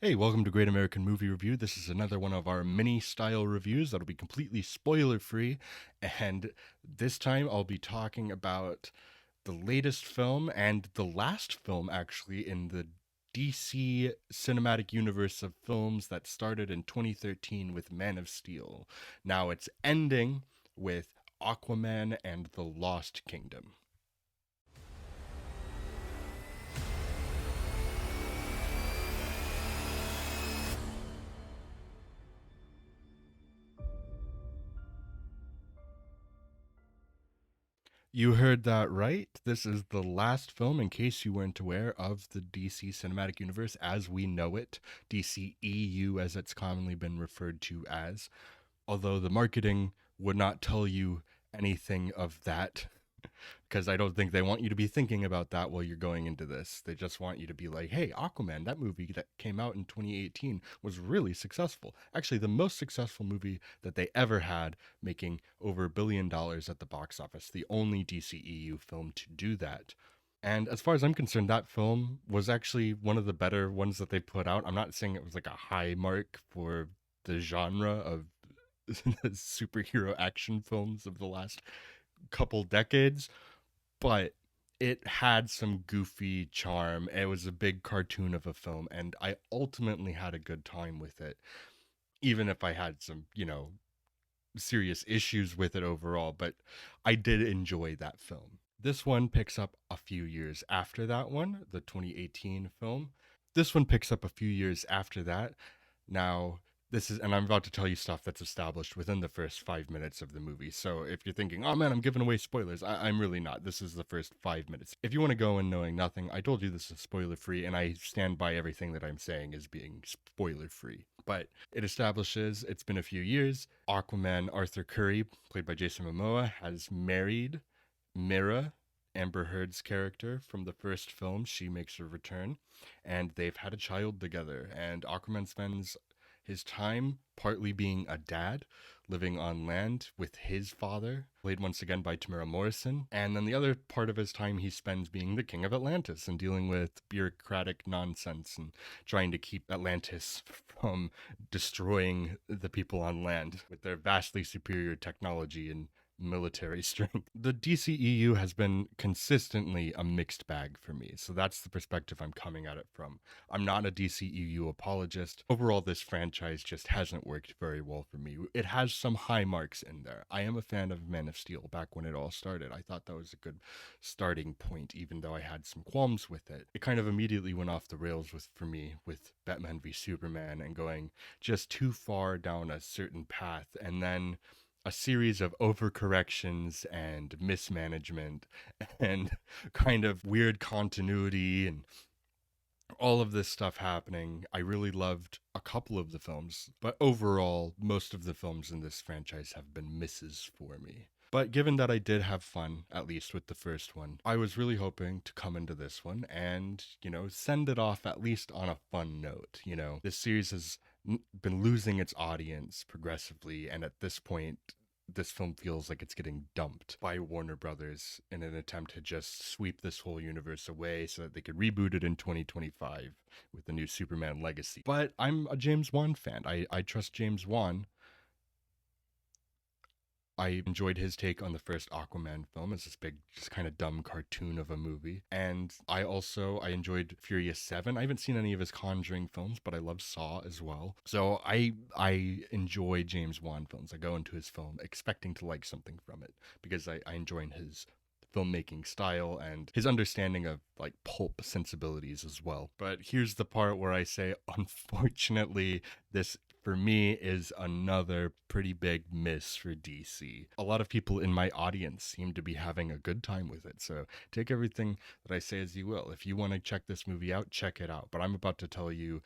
Hey, welcome to Great American Movie Review. This is another one of our mini style reviews that'll be completely spoiler free. And this time I'll be talking about the latest film and the last film, actually, in the DC cinematic universe of films that started in 2013 with Man of Steel. Now it's ending with Aquaman and the Lost Kingdom. You heard that right. This is the last film, in case you weren't aware, of the DC Cinematic Universe as we know it, DCEU as it's commonly been referred to as. Although the marketing would not tell you anything of that, because I don't think they want you to be thinking about that while you're going into this. They just want you to be like, hey, Aquaman, that movie that came out in 2018 was really successful. Actually, the most successful movie that they ever had, making over $1 billion at the box office. The only DCEU film to do that. And as far as I'm concerned, that film was actually one of the better ones that they put out. I'm not saying it was like a high mark for the genre of superhero action films of the last couple decades, but it had some goofy charm. It was a big cartoon of a film, and I ultimately had a good time with it, even if I had some, serious issues with it overall. But I did enjoy that film. This one picks up a few years after that one, the 2018 film. This one picks up a few years after that. Now, this is, and I'm about to tell you stuff that's established within the first 5 minutes of the movie. So if you're thinking, oh man, I'm giving away spoilers, I'm really not. This is the first 5 minutes. If you want to go in knowing nothing, I told you this is spoiler free, and I stand by everything that I'm saying as being spoiler free. But it establishes it's been a few years. Aquaman Arthur Curry, played by Jason Momoa, has married Mira, Amber Heard's character from the first film. She makes her return, and they've had a child together. And Aquaman spends his time partly being a dad, living on land with his father, played once again by Tamara Morrison. And then the other part of his time he spends being the king of Atlantis and dealing with bureaucratic nonsense and trying to keep Atlantis from destroying the people on land with their vastly superior technology and military strength. The DCEU has been consistently a mixed bag for me, so that's the perspective I'm coming at it from. I'm not a DCEU apologist. Overall, this franchise just hasn't worked very well for me. It has some high marks in there. I am a fan of Man of Steel back when it all started. I thought that was a good starting point, even though I had some qualms with it. It kind of immediately went off the rails for me with Batman v Superman and going just too far down a certain path, and then a series of overcorrections and mismanagement and kind of weird continuity and all of this stuff happening. I really loved a couple of the films, but overall, most of the films in this franchise have been misses for me. But given that I did have fun, at least with the first one, I was really hoping to come into this one and, send it off at least on a fun note. This series has been losing its audience progressively, and at this point, this film feels like it's getting dumped by Warner Brothers in an attempt to just sweep this whole universe away so that they could reboot it in 2025 with the new Superman legacy. But I'm a James Wan fan. I trust James Wan. I enjoyed his take on the first Aquaman film as this big, just kind of dumb cartoon of a movie. And I enjoyed Furious 7. I haven't seen any of his Conjuring films, but I love Saw as well. So I enjoy James Wan films. I go into his film expecting to like something from it because I enjoy his filmmaking style and his understanding of like pulp sensibilities as well. But here's the part where I say, unfortunately, this for me is another pretty big miss for DC. A lot of people in my audience seem to be having a good time with it. So take everything that I say as you will. If you want to check this movie out, check it out. But I'm about to tell you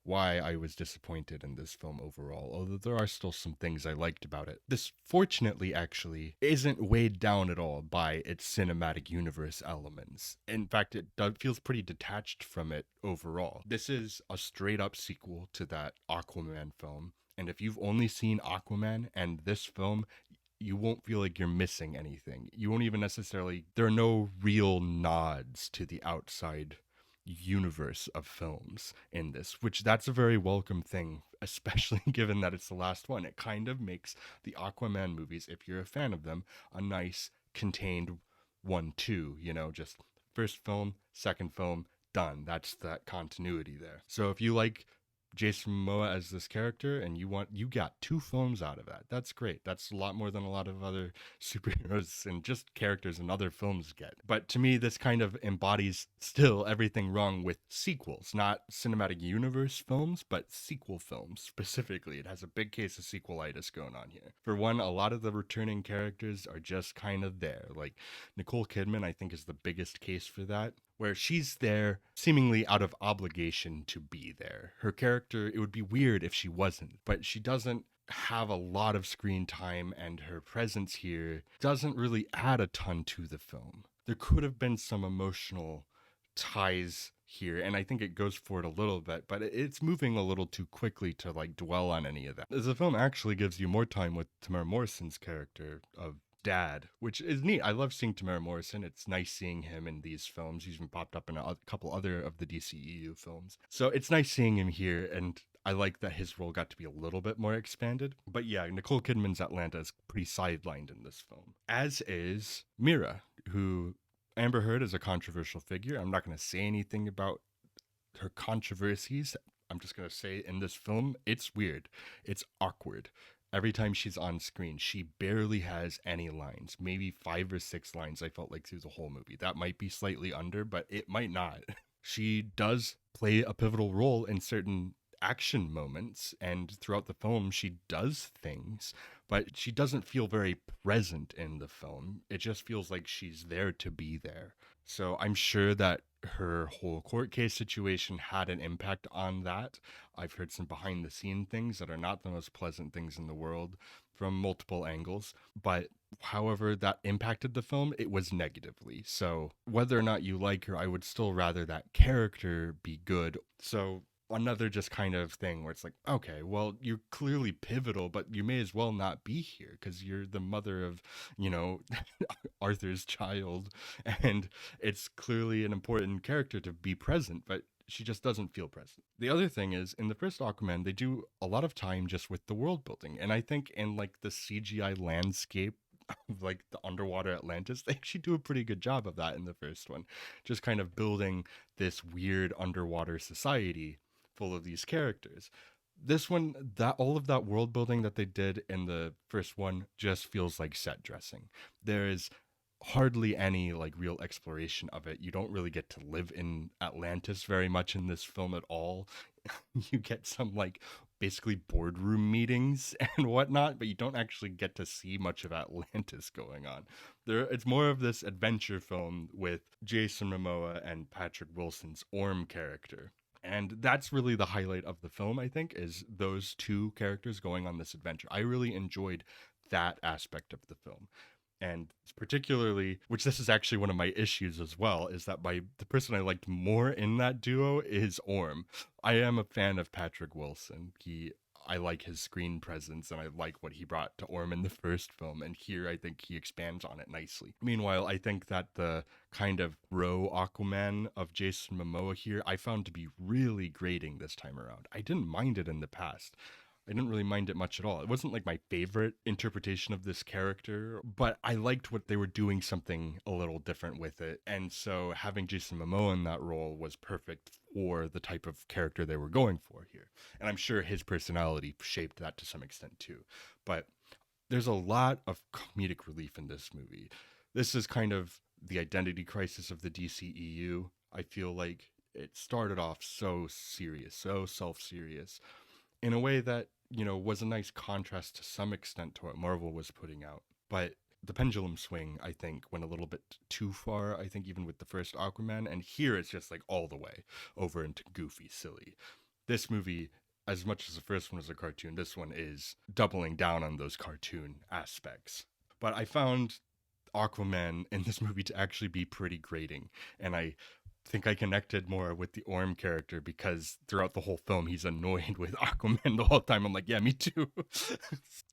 why I was disappointed in this film overall, although there are still some things I liked about it. This, fortunately, actually, isn't weighed down at all by its cinematic universe elements. In fact, feels pretty detached from it overall. This is a straight up sequel to that Aquaman film, and if you've only seen Aquaman and this film, you won't feel like you're missing anything. You won't even necessarily, there are no real nods to the outside universe of films in this, which that's a very welcome thing, especially given that it's the last one. It kind of makes the Aquaman movies, if you're a fan of them, a nice contained 1-2, just first film, second film, done. That's that continuity there. So if you like Jason Momoa as this character and you got 2 films out of that. That's great. That's a lot more than a lot of other superheroes and just characters in other films get. But to me, this kind of embodies still everything wrong with sequels, not cinematic universe films, but sequel films specifically. It has a big case of sequelitis going on here. For one, a lot of the returning characters are just kind of there. Like Nicole Kidman, I think, is the biggest case for that, where she's there seemingly out of obligation to be there. Her character, it would be weird if she wasn't, but she doesn't have a lot of screen time, and her presence here doesn't really add a ton to the film. There could have been some emotional ties here, and I think it goes for it a little bit, but it's moving a little too quickly to like dwell on any of that. The film actually gives you more time with Tamara Morrison's character of Dad, which is neat. I love seeing Tamara Morrison. It's nice seeing him in these films. He's even popped up in a couple other of the DCEU films. So it's nice seeing him here, and I like that his role got to be a little bit more expanded. But yeah, Nicole Kidman's Atlanta is pretty sidelined in this film, as is Mira, who Amber Heard is a controversial figure. I'm not going to say anything about her controversies. I'm just going to say in this film, it's weird. It's awkward. Every time she's on screen, she barely has any lines. Maybe 5 or 6 lines, I felt like, through the whole movie. That might be slightly under, but it might not. She does play a pivotal role in certain action moments, and throughout the film, she does things, but she doesn't feel very present in the film. It just feels like she's there to be there. So I'm sure that her whole court case situation had an impact on that. I've heard some behind the scene things that are not the most pleasant things in the world from multiple angles, but however that impacted the film, it was negatively. So whether or not you like her, I would still rather that character be good. So another just kind of thing where it's like, okay, well, you're clearly pivotal, but you may as well not be here because you're the mother of, Arthur's child, and it's clearly an important character to be present, but she just doesn't feel present. The other thing is, in the first Aquaman, they do a lot of time just with the world building, and I think in like the CGI landscape of like the underwater Atlantis, they actually do a pretty good job of that in the first one, just kind of building this weird underwater society full of these characters. This one, that all of that world building that they did in the first one just feels like set dressing. There is hardly any like real exploration of it. You don't really get to live in Atlantis very much in this film at all. You get some like basically boardroom meetings and whatnot, but you don't actually get to see much of Atlantis going on. It's more of this adventure film with Jason Momoa and Patrick Wilson's Orm character. And that's really the highlight of the film, I think, is those 2 characters going on this adventure. I really enjoyed that aspect of the film. And particularly, which this is actually one of my issues as well, is that the person I liked more in that duo is Orm. I am a fan of Patrick Wilson. I like his screen presence, and I like what he brought to Orm in the first film, and here I think he expands on it nicely. Meanwhile, I think that the kind of bro Aquaman of Jason Momoa here, I found to be really grating this time around. I didn't mind it in the past. I didn't really mind it much at all. It wasn't like my favorite interpretation of this character, but I liked what they were doing something a little different with it. And so having Jason Momoa in that role was perfect for the type of character they were going for here. And I'm sure his personality shaped that to some extent too. But there's a lot of comedic relief in this movie. This is kind of the identity crisis of the DCEU. I feel like it started off so serious, so self-serious, in a way that, was a nice contrast to some extent to what Marvel was putting out. But the pendulum swing, I think, went a little bit too far, I think, even with the first Aquaman. And here it's just like all the way over into goofy, silly. This movie, as much as the first one was a cartoon, this one is doubling down on those cartoon aspects. But I found Aquaman in this movie to actually be pretty grating. And I think I connected more with the Orm character because throughout the whole film he's annoyed with Aquaman the whole time. I'm like, yeah, me too.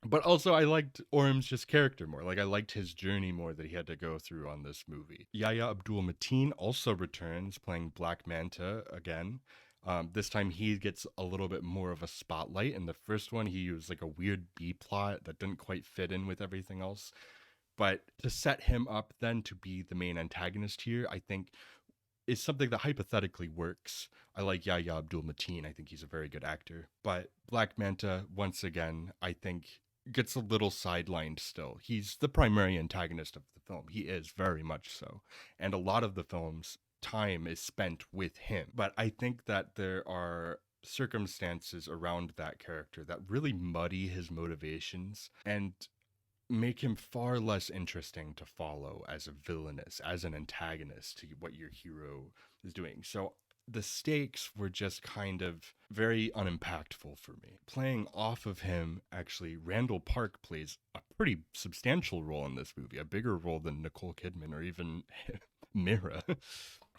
But also I liked Orm's just character more. Like I liked his journey more that he had to go through on this movie. Yahya Abdul-Mateen also returns playing Black Manta again. This time he gets a little bit more of a spotlight. In the first one, he used like a weird B plot that didn't quite fit in with everything else. But to set him up then to be the main antagonist here, I think is something that hypothetically works. I like Yahya Abdul-Mateen. I think he's a very good actor. But Black Manta, once again, I think gets a little sidelined still. He's the primary antagonist of the film. He is very much so. And a lot of the film's time is spent with him. But I think that there are circumstances around that character that really muddy his motivations and make him far less interesting to follow as a villainous, as an antagonist to what your hero is doing. So the stakes were just kind of very unimpactful for me. Playing off of him, actually, Randall Park plays a pretty substantial role in this movie, a bigger role than Nicole Kidman or even Mira,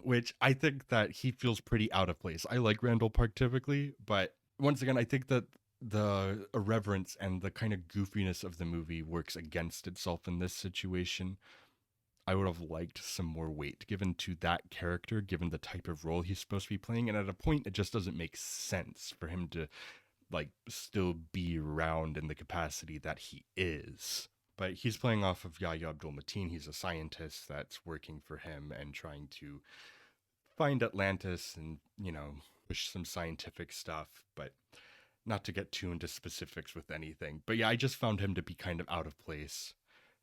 which I think that he feels pretty out of place. I like Randall Park typically, but once again, I think that the irreverence and the kind of goofiness of the movie works against itself in this situation. I would have liked some more weight given to that character, given the type of role he's supposed to be playing. And at a point, it just doesn't make sense for him to like still be around in the capacity that he is. But he's playing off of Yahya Abdul-Mateen. He's a scientist that's working for him and trying to find Atlantis and, you know, push some scientific stuff. But not to get too into specifics with anything. But yeah, I just found him to be kind of out of place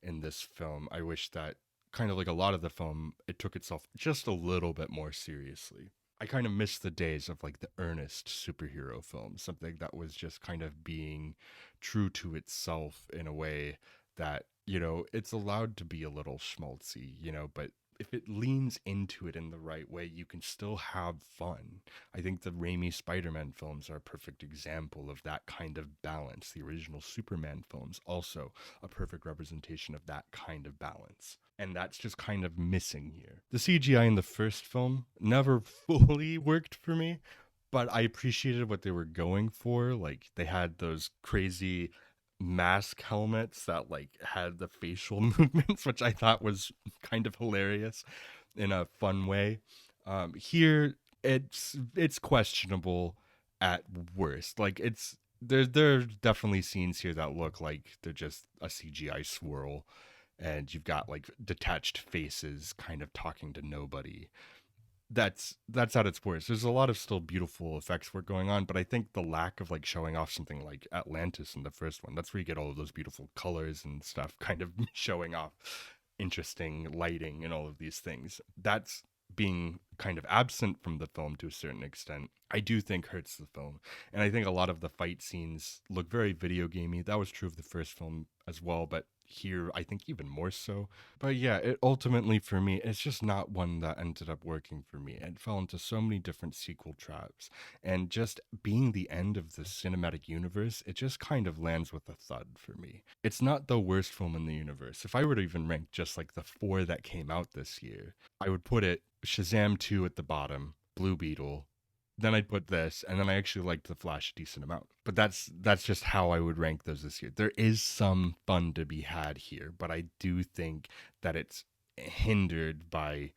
in this film. I wish that, kind of like a lot of the film, it took itself just a little bit more seriously. I kind of miss the days of like the earnest superhero film, something that was just kind of being true to itself in a way that, you know, it's allowed to be a little schmaltzy, you know, but if it leans into it in the right way, you can still have fun. I think the Raimi Spider-Man films are a perfect example of that kind of balance. The original Superman films also a perfect representation of that kind of balance. And that's just kind of missing here. The CGI in the first film never fully worked for me, but I appreciated what they were going for. Like they had those crazy mask helmets that like had the facial movements, which I thought was kind of hilarious in a fun way. Here it's questionable at worst. Like it's there are definitely scenes here that look like they're just a CGI swirl, and you've got like detached faces kind of talking to nobody. That's at its worst. There's a lot of still beautiful effects work going on, but I think the lack of like showing off something like Atlantis in the first one, that's where you get all of those beautiful colors and stuff kind of showing off interesting lighting and all of these things. That's being kind of absent from the film to a certain extent, I do think hurts the film. And I think a lot of the fight scenes look very video gamey. That was true of the first film as well, but here I think even more so. But yeah, it ultimately for me, it's just not one that ended up working for me. It fell into so many different sequel traps. And just being the end of the cinematic universe, it just kind of lands with a thud for me. It's not the worst film in the universe. If I were to even rank just like the 4 that came out this year, I would put it Shazam 2 at the bottom, Blue Beetle, then I'd put this, and then I actually liked The Flash a decent amount. But that's just how I would rank those this year. There is some fun to be had here, but I do think that it's hindered by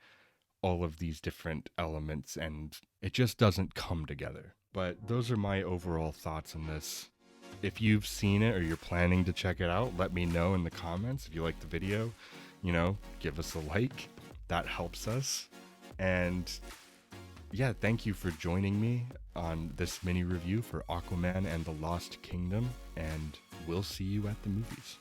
all of these different elements, and it just doesn't come together. But those are my overall thoughts on this. If you've seen it or you're planning to check it out, let me know in the comments. If you like the video, you know, give us a like. That helps us. And yeah, thank you for joining me on this mini review for Aquaman and the Lost Kingdom, and we'll see you at the movies.